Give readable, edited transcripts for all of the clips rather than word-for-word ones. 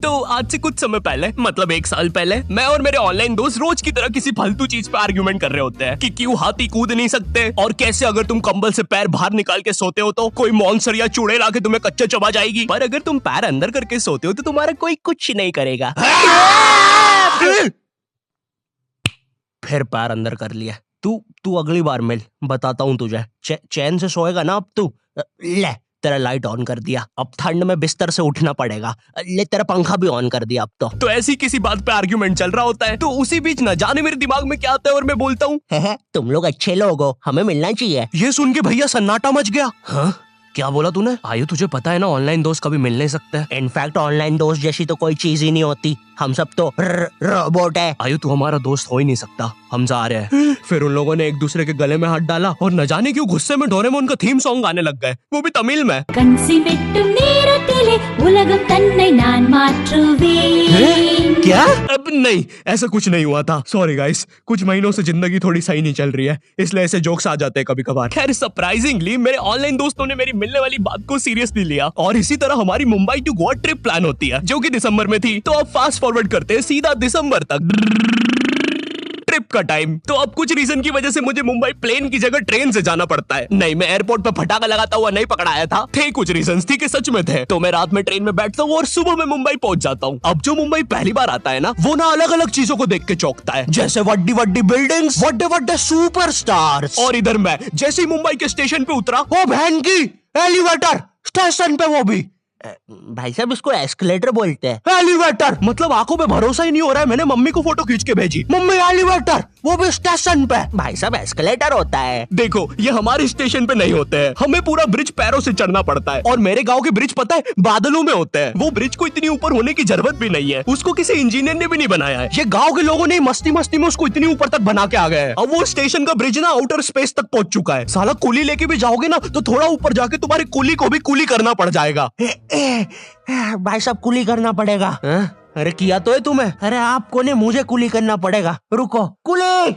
तो आज से कुछ समय पहले, मतलब 1 साल पहले, मैं और मेरे ऑनलाइन दोस्त रोज की तरह किसी फालतू चीज पे आर्ग्यूमेंट कर रहे होते हैं कि क्यों हाथी कूद नहीं सकते और कैसे अगर तुम कंबल से पैर बाहर निकाल के सोते हो तो कोई मॉन्स्टर या चुड़ैल आके तुम्हें कच्चा चबा जाएगी, पर अगर तुम पैर अंदर करके सोते हो तो तुम्हारा कोई कुछ नहीं करेगा। फिर पैर अंदर कर लिया। तू अगली बार मिल, बताता हूँ तुझे। चैन से सोएगा ना अब तू। ले तेरा लाइट ऑन कर दिया, अब ठंड में बिस्तर से उठना पड़ेगा। ले तेरा पंखा भी ऑन कर दिया अब तो ऐसी किसी बात पे आर्ग्यूमेंट चल रहा होता है, तो उसी बीच न जाने मेरे दिमाग में क्या आता है और मैं बोलता हूँ, तुम लोग अच्छे लोग हो, हमें मिलना चाहिए। ये सुन के भैया सन्नाटा मच गया। हाँ क्या बोला तूने? आयु तुझे पता है ना ऑनलाइन दोस्त कभी मिल नहीं सकते। इनफैक्ट ऑनलाइन दोस्त जैसी तो कोई चीज ही नहीं होती, हम सब तो रोबोट है। आयु तू हमारा दोस्त हो ही नहीं सकता, हम जा रहे हैं। फिर उन लोगों ने एक दूसरे के गले में हाथ डाला और न जाने क्यों गुस्से में डोरेमोन का थीम सॉन्ग गाने लग गए, वो भी तमिल में। क्या? अब नहीं, ऐसा कुछ नहीं हुआ था। सॉरी गाइस, कुछ महीनों से जिंदगी थोड़ी सही नहीं चल रही है, इसलिए ऐसे जोक्स आ जाते हैं कभी कभार। खैर सरप्राइजिंगली मेरे ऑनलाइन दोस्तों ने मेरी मिलने वाली बात को सीरियसली लिया और इसी तरह हमारी Mumbai to Goa trip plan होती है, जो कि दिसंबर में थी। तो अब फास्ट फॉरवर्ड करते हैं सीधा दिसंबर तक ट्रिप का टाइम। तो अब कुछ रीजन की वजह से मुझे मुंबई प्लेन की जगह ट्रेन से जाना पड़ता है। नहीं, मैं एयरपोर्ट पर फटाका लगाता हुआ नहीं पकड़ाया था, थे कुछ रीजंस, थी कि सच में थे। तो मैं रात में ट्रेन में बैठता हूँ और सुबह में मुंबई पहुंच जाता हूँ। अब जो मुंबई पहली बार आता है ना, वो ना अलग अलग चीजों को देख के चौंकता है, जैसे वड्डी वड्डी बिल्डिंग्स, वड्डे वड्डे सुपरस्टार्स। और इधर मैं जैसे ही मुंबई के स्टेशन पे उतरा, ओ बहन की एलिवेटर स्टेशन पे, वो भी भाई साहब इसको एस्केलेटर बोलते हैं। एलिवेटर मतलब आंखों पे भरोसा ही नहीं हो रहा है। मैंने मम्मी को फोटो खींच के भेजी, मम्मी एलिवेटर, वो भी स्टेशन पे। भाई साहब एस्केलेटर होता है। देखो ये हमारे स्टेशन पे नहीं होते हैं, हमें पूरा ब्रिज पैरों से चढ़ना पड़ता है। और मेरे गांव के ब्रिज पता है बादलों में होते हैं। वो ब्रिज को इतनी ऊपर होने की जरूरत भी नहीं है, उसको किसी इंजीनियर ने भी नहीं बनाया है, ये गाँव के लोगों ने मस्ती मस्ती में उसको इतनी ऊपर तक बना के आ गए। अब वो स्टेशन का ब्रिज ना आउटर स्पेस तक पहुंच चुका है। साला कुली लेके भी जाओगे ना तो थोड़ा ऊपर जाके तुम्हारी कुली को भी कुली करना पड़ जाएगा। भाई साहब कुली करना पड़ेगा। अरे किया तो है तुम्हें। अरे आपको ने मुझे कुली करना पड़ेगा, रुको। कुली।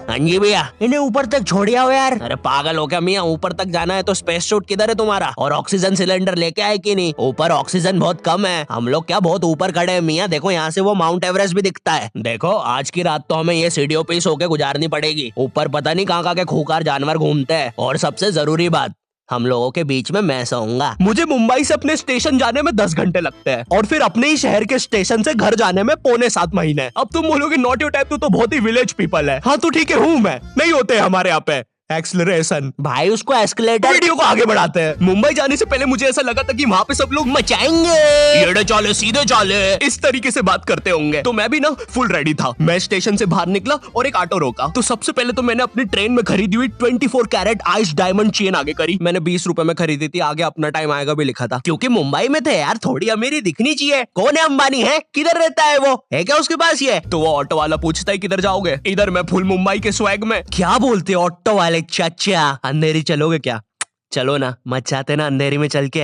हाँ जी भैया, इन्हें ऊपर तक छोड़िया हो यार। अरे पागल हो क्या मियाँ, ऊपर तक जाना है तो स्पेस सूट किधर है तुम्हारा? और ऑक्सीजन सिलेंडर लेके आए कि नहीं? ऊपर ऑक्सीजन बहुत कम है, हम लोग क्या बहुत ऊपर खड़े हैं मियाँ। देखो यहाँ से वो माउंट एवरेस्ट भी दिखता है। देखो आज की रात तो हमें ये सीढ़ियों पे सो के गुजारनी पड़ेगी, ऊपर पता नहीं कहाँ के खूंखार जानवर घूमते हैं। और सबसे जरूरी बात, हम लोगों के बीच में मैं सोऊंगा। मुझे मुंबई से अपने स्टेशन जाने में 10 घंटे लगते हैं और फिर अपने ही शहर के स्टेशन से घर जाने में 6.25 महीने। अब तुम बोलोगे नॉट योर टाइप, तो बहुत ही विलेज पीपल है। हाँ तो ठीक है, हूँ मैं, नहीं होते हमारे यहाँ पे एक्सेलरेशन। भाई उसको एस्केलेटर। वीडियो को आगे बढ़ाते हैं। मुंबई जाने से पहले मुझे ऐसा लगा था कि वहाँ पे सब लोग मचाएंगे, एड़े चाले सीधे चाले, इस तरीके से बात करते होंगे। तो मैं भी ना फुल रेडी था। मैं स्टेशन से बाहर निकला और एक ऑटो रोका। तो सबसे पहले तो मैंने अपनी ट्रेन में खरीदी हुई 24 कैरेट आइस डायमंड चेन आगे करी। मैंने 20 रुपए में खरीदी थी, आगे अपना टाइम आएगा भी लिखा था, क्योंकि मुंबई में थे यार, थोड़ी अमीरी दिखनी चाहिए। कौन है अंबानी? है किधर रहता है वो? है क्या उसके पास ये? तो वो ऑटो वाला पूछता है किधर जाओगे? इधर मैं फुल मुंबई के स्वैग में। क्या बोलते ऑटो वाले चाचा, अंधेरी चलोगे क्या? चलो ना, मचाते ना अंधेरी में चल के।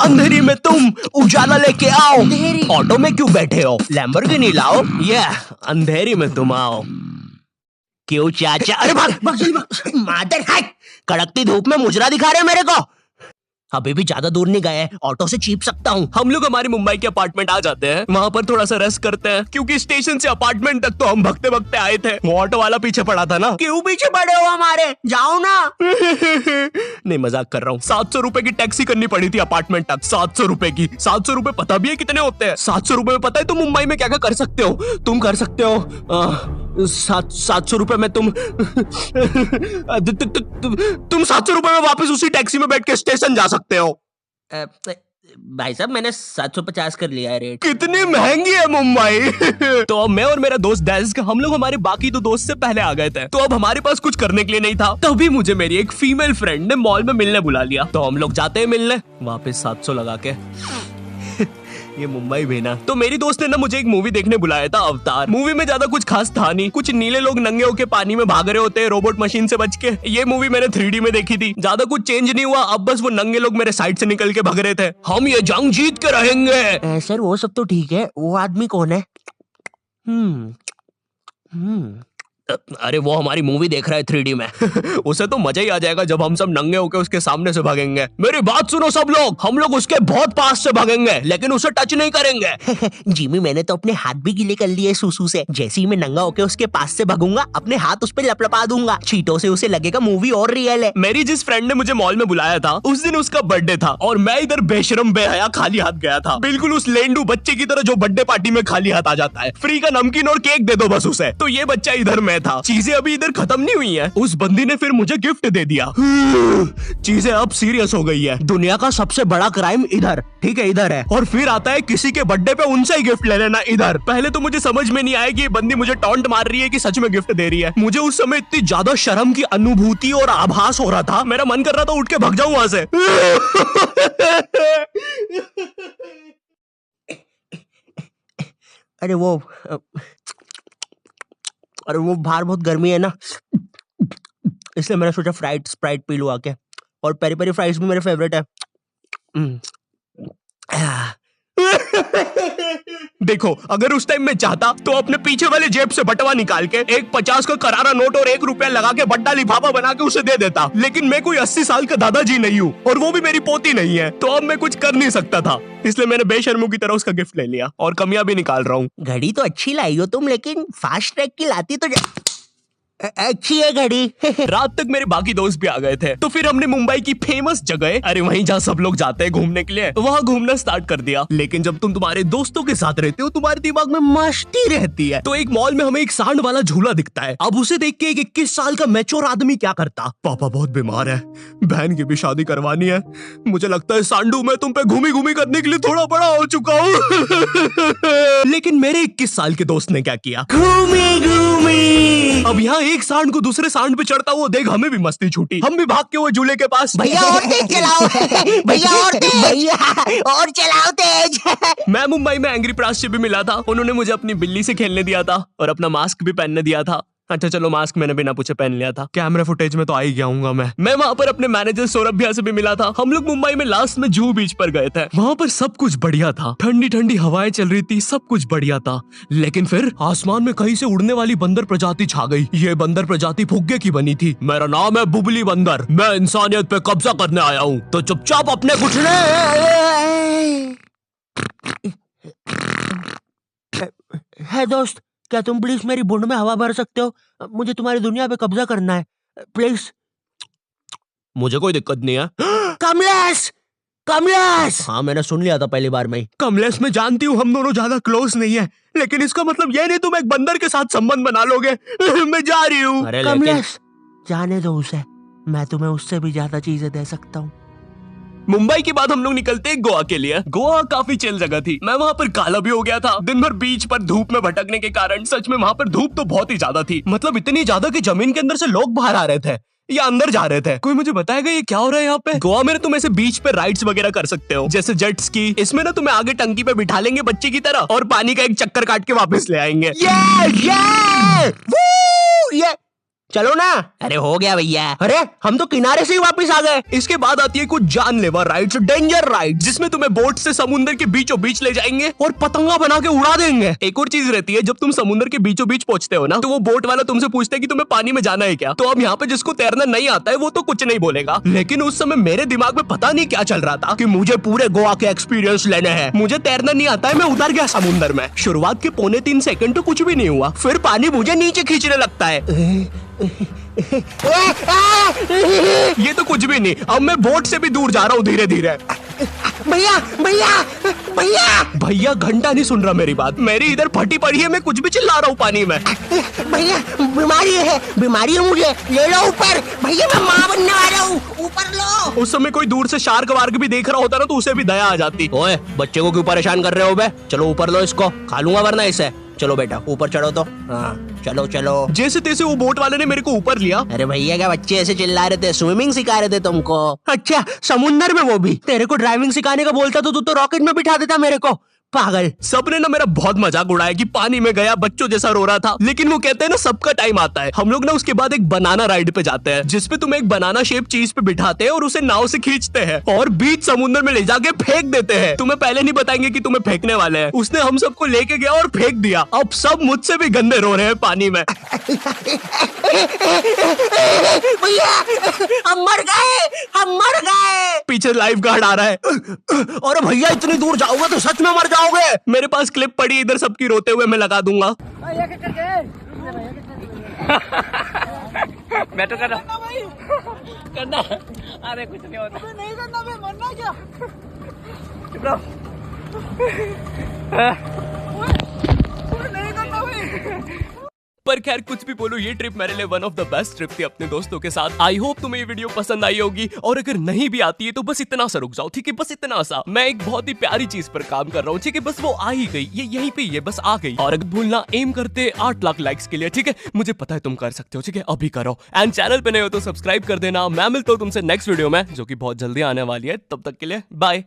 अंधेरी में तुम उजाला लेके आओ। ऑटो में क्यों बैठे हो? लैम्बोर्गिनी लाओ। ये अंधेरी में तुम आओ। क्यों चाचा? अरे भाग मादर है, कड़कती धूप में मुजरा दिखा रहे मेरे को। अभी भी ज्यादा दूर नहीं गए, ऑटो से चीप सकता हूँ। हम लोग हमारे मुंबई के अपार्टमेंट आ जाते हैं, वहाँ पर थोड़ा सा रेस्ट करते हैं, क्योंकि स्टेशन से अपार्टमेंट तक तो हम भगते भगते आए थे। वो ऑटो वाला पीछे पड़ा था ना। क्यों पीछे पड़े हो हमारे? जाओ ना। नहीं मजाक कर रहा हूँ। 700 रुपए की टैक्सी करनी पड़ी थी अपार्टमेंट तक। 700 रुपए की। 700 रुपए पता भी है कितने होते हैं? 700 रुपए में पता है तुम मुंबई में क्या क्या कर सकते हो? तुम कर सकते हो 700 रुपए में तुम 700 रुपए में वापस उसी टैक्सी में बैठ के स्टेशन जा सकते हो। भाई साहब मैंने 750 कर लिया है रेट। कितनी महंगी है मुंबई। तो अब मैं और मेरा दोस्त डेस्क, हम लोग हमारे बाकी 2 दोस्त से पहले आ गए थे। तो अब हमारे पास कुछ करने के लिए नहीं था। तभी मुझे मेरी एक फीमेल फ्रेंड ने मॉल में मिलने बुला लिया। तो हम लोग जाते हैं मिलने, वापस 700 लगा के। ये मुंबई भी ना। तो मेरी दोस्त ने ना मुझे एक मूवी देखने बुलाया था, अवतार। मूवी में ज्यादा कुछ खास था नहीं, कुछ नीले लोग नंगे होके पानी में भाग रहे होते हैं रोबोट मशीन से बच के। ये मूवी मैंने 3D में देखी थी, ज्यादा कुछ चेंज नहीं हुआ। अब बस वो नंगे लोग मेरे साइड से निकल के भाग रहे थे। हम ये जंग जीत के रहेंगे। सर वो सब तो ठीक है, वो आदमी कौन है? अरे वो हमारी मूवी देख रहा है 3D में। उसे तो मजा ही आ जाएगा जब हम सब नंगे होके उसके सामने से भागेंगे। मेरी बात सुनो सब लोग, हम लोग उसके बहुत पास से भागेंगे लेकिन उसे टच नहीं करेंगे। जिमी मैंने तो अपने हाथ भी गीले कर लिए सूसू से। जैसे ही मैं नंगा होके उसके पास से भागूंगा अपने हाथ उस पे लपलपा दूंगा, चीटों से उसे लगेगा मूवी और रियल है। मेरी जिस फ्रेंड ने मुझे मॉल में बुलाया था उस दिन उसका बर्थडे था और मैं इधर बेशरम बेहया खाली हाथ गया था, बिल्कुल उस लेंडू बच्चे की तरह जो बर्थडे पार्टी में खाली हाथ आ जाता है। फ्री का नमकीन और केक दे दो बस उसे। तो ये बच्चा इधर मैं था। चीजें अभी इधर खत्म नहीं हुई हैं। उस बंदी ने फिर मुझे गिफ्ट दे दिया। चीजें अब सीरियस हो गई है। दुनिया का सबसे बड़ा क्राइम इधर, ठीक है इधर है, और फिर आता है किसी के बर्थडे पे उनसे ही गिफ्ट ले लेना इधर। पहले तो मुझे समझ में नहीं आया कि ये बंदी मुझे टॉन्ट मार रही है कि सच में गिफ्ट दे रही है। मुझे उस समय इतनी ज्यादा शर्म की अनुभूति और आभास हो रहा था, मेरा मन कर रहा था उठ के भाग जाऊं वहां से। अरे वो बाहर बहुत गर्मी है ना, इसलिए मैंने सोचा स्प्राइट पी लूं आके। और पेरी पेरी फ्राइज भी मेरे फेवरेट है। देखो अगर उस टाइम मैं चाहता तो अपने पीछे वाले जेब से बटवा निकाल के एक 50 का करारा नोट और 1 रुपया लगा के बड्डा लिफाफा बना के उसे दे देता, लेकिन मैं कोई 80 साल का दादाजी नहीं हूँ और वो भी मेरी पोती नहीं है, तो अब मैं कुछ कर नहीं सकता था। इसलिए मैंने बेशर्मों की तरह उसका गिफ्ट ले लिया और कमियां भी निकाल रहा हूँ। घड़ी तो अच्छी लाई हो तुम, लेकिन फास्ट ट्रैक की लाती तो अच्छी है घड़ी। रात तक मेरे बाकी दोस्त भी आ गए थे, तो फिर हमने मुंबई की फेमस जगह, अरे वहीं जहाँ सब लोग जाते हैं घूमने के लिए, वहाँ घूमना स्टार्ट कर दिया। लेकिन जब तुम तुम्हारे दोस्तों के साथ रहते हो तुम्हारे दिमाग में मस्ती रहती है। तो एक मॉल में हमें एक सांड वाला झूला दिखता है। अब उसे देख के एक 21 साल का मैच्योर आदमी क्या करता, पापा बहुत बीमार है, बहन की भी शादी करवानी है, मुझे लगता है सांडू मैं तुम पे घूमी घूमी करने के लिए थोड़ा बड़ा हो चुका हूँ। लेकिन मेरे 21 साल के दोस्त ने क्या किया, घूमी घूमी। अब यहाँ एक सांड को दूसरे सांड पे चढ़ता हुआ देख हमें भी मस्ती छूटी। हम भी भाग के वो झूले के पास, भैया और तेज चलाओ, भैया और तेज, भैया और चलाओ तेज। मैं मुंबई में एंग्री प्रास से भी मिला था। उन्होंने मुझे अपनी बिल्ली से खेलने दिया था और अपना मास्क भी पहनने दिया था। अच्छा चलो मास्क मैंने बिना पूछे पहन लिया था, कैमरा फुटेज में तो आ ही गया हूँ मैं वहाँ पर अपने मैनेजर सौरभ भैया से भी मिला था। हम लोग मुंबई में लास्ट में जुहू बीच पर गए थे। वहाँ पर सब कुछ बढ़िया था, ठंडी ठंडी हवाएं चल रही थी, सब कुछ बढ़िया था। लेकिन फिर आसमान में कहीं से उड़ने वाली बंदर प्रजाति छा गई। ये बंदर प्रजाति फुग्गे की बनी थी। मेरा नाम है बुबली बंदर, मैं इंसानियत पे कब्जा करने आया हूँ, तो चुपचाप अपने घुटने। है दोस्त, क्या तुम प्लीज मेरी बूंद में हवा भर सकते हो? मुझे तुम्हारी दुनिया पे कब्जा करना है प्लीज। मुझे कोई दिक्कत नहीं है। कमलेश, कमलेश। हाँ मैंने सुन लिया था पहली बार में ही। कमलेश मैं जानती हूँ हम दोनों ज्यादा क्लोज नहीं है, लेकिन इसका मतलब ये नहीं तुम एक बंदर के साथ संबंध बना लोगे। मैं जा रही हूँ। कमलेश जाने दो उसे, मैं तुम्हें उससे भी ज्यादा चीजें दे सकता हूँ। मुंबई के बाद हम लोग निकलते हैं गोवा के लिए। गोवा काफी चिल जगह थी। मैं वहाँ पर काला भी हो गया था दिन भर बीच पर धूप में भटकने के कारण। सच में वहाँ पर धूप तो बहुत ही ज्यादा थी, मतलब इतनी ज्यादा कि जमीन के अंदर से लोग बाहर आ रहे थे या अंदर जा रहे थे। कोई मुझे बताएगा ये क्या हो रहा है यहाँ पे? गोवा में तुम ऐसे बीच पे राइड्स वगैरह कर सकते हो, जैसे जेट स्की। इसमें ना तुम्हें आगे टंकी पे बिठा लेंगे बच्चे की तरह और पानी का एक चक्कर काट के वापस ले आएंगे। ये चलो ना। अरे हो गया भैया, अरे हम तो किनारे से ही वापस आ गए। इसके बाद आती है कुछ जानलेवा राइड्स, डेंजर राइड, जिसमें तुम्हें बोट से समुद्र के बीचों बीच ले जाएंगे और पतंगा बना के उड़ा देंगे। एक और चीज रहती है, जब तुम समुद्र के बीचों बीच पहुंचते हो ना, तो वो बोट वाला तुमसे पूछता है कि तुम्हें पानी में जाना है क्या। तो अब यहाँ पे जिसको तैरना नहीं आता है वो तो कुछ नहीं बोलेगा, लेकिन उस समय मेरे दिमाग में पता नहीं क्या चल रहा था कि मुझे पूरे गोवा के एक्सपीरियंस लेने हैं। मुझे तैरना नहीं आता है, मैं उतर गया समुद्र में। शुरुआत के 3.25 सेकंड तो कुछ भी नहीं हुआ, फिर पानी मुझे नीचे खींचने लगता है। ये तो कुछ भी नहीं, अब मैं बोट से भी दूर जा रहा हूँ धीरे धीरे। भैया भैया भैया भैया घंटा नहीं सुन रहा मेरी बात, मेरी इधर फटी पड़ी है, मैं कुछ भी चिल्ला रहा हूँ पानी में। भैया बीमारी है मुझे, ले लो ऊपर। भैया मैं माँ बनने वाला हूँ, ऊपर लो। उस समय कोई दूर से शार्क वार्क भी देख रहा होता ना तो उसे भी दया आ जाती। ओए बच्चे को क्यों परेशान कर रहे हो बे? चलो ऊपर लो इसको, खा लूंगा वरना इसे। चलो बेटा ऊपर चढ़ो तो। हाँ चलो चलो। जैसे तैसे वो बोट वाले ने मेरे को ऊपर लिया। अरे भैया क्या बच्चे ऐसे चिल्ला रहे थे? स्विमिंग सिखा रहे थे तुमको? अच्छा समुंदर में, वो भी तेरे को ड्राइविंग सिखाने का बोलता तो तू तो रॉकेट में बिठा देता मेरे को। पागल। सबने ना मेरा बहुत मजाक उड़ाया कि पानी में गया बच्चों जैसा रो रहा था, लेकिन वो कहते हैं ना सबका टाइम आता है। हम लोग ना उसके बाद एक बनाना राइड पे जाते हैं, जिसपे तुम्हें एक बनाना शेप चीज पे बिठाते हैं और उसे नाव से खींचते हैं और बीच समुद्र में ले जाके फेंक देते हैं। तुम्हें पहले नहीं बताएंगे कि तुम्हें फेंकने वाले हैं। उसने हम सबको लेके गया और फेंक दिया। अब सब मुझसे भी गंदे रो रहे हैं पानी में। भैया हम मर गए, हम मर गए। पीछे लाइफ गार्ड आ रहा है। और भैया इतनी दूर जाओगे तो सच में मर जाओगे। मेरे पास क्लिप पड़ी इधर सबकी रोते हुए, मैं लगा दूंगा। मैं तो करना अरे कुछ नहीं होता, नहीं करना, मैं मरना क्या। चुप रहो। नहीं करना भाई। पर खैर कुछ भी बोलो, ये ट्रिप मेरे लिए one of the best trip थी अपने दोस्तों के साथ। आई होप तुम्हें ये वीडियो पसंद आई होगी, और अगर नहीं भी आती है तो बस इतना सा रुक जाओ, ठीक है, बस इतना सा। मैं एक बहुत ही प्यारी चीज पर काम कर रहा हूँ, ठीक है, बस वो आ ही गई, ये यहीं पे ये बस आ गई। और अगर भूलना एम करते 8 लाख लाइक्स के लिए, ठीक है, मुझे पता है तुम कर सकते हो, ठीक है, अभी करो। एंड चैनल पे नए हो तो सब्सक्राइब कर देना। मैं मिलता हूँ तुमसे नेक्स्ट वीडियो में, जो कि बहुत जल्दी आने वाली है। तब तक के लिए बाय।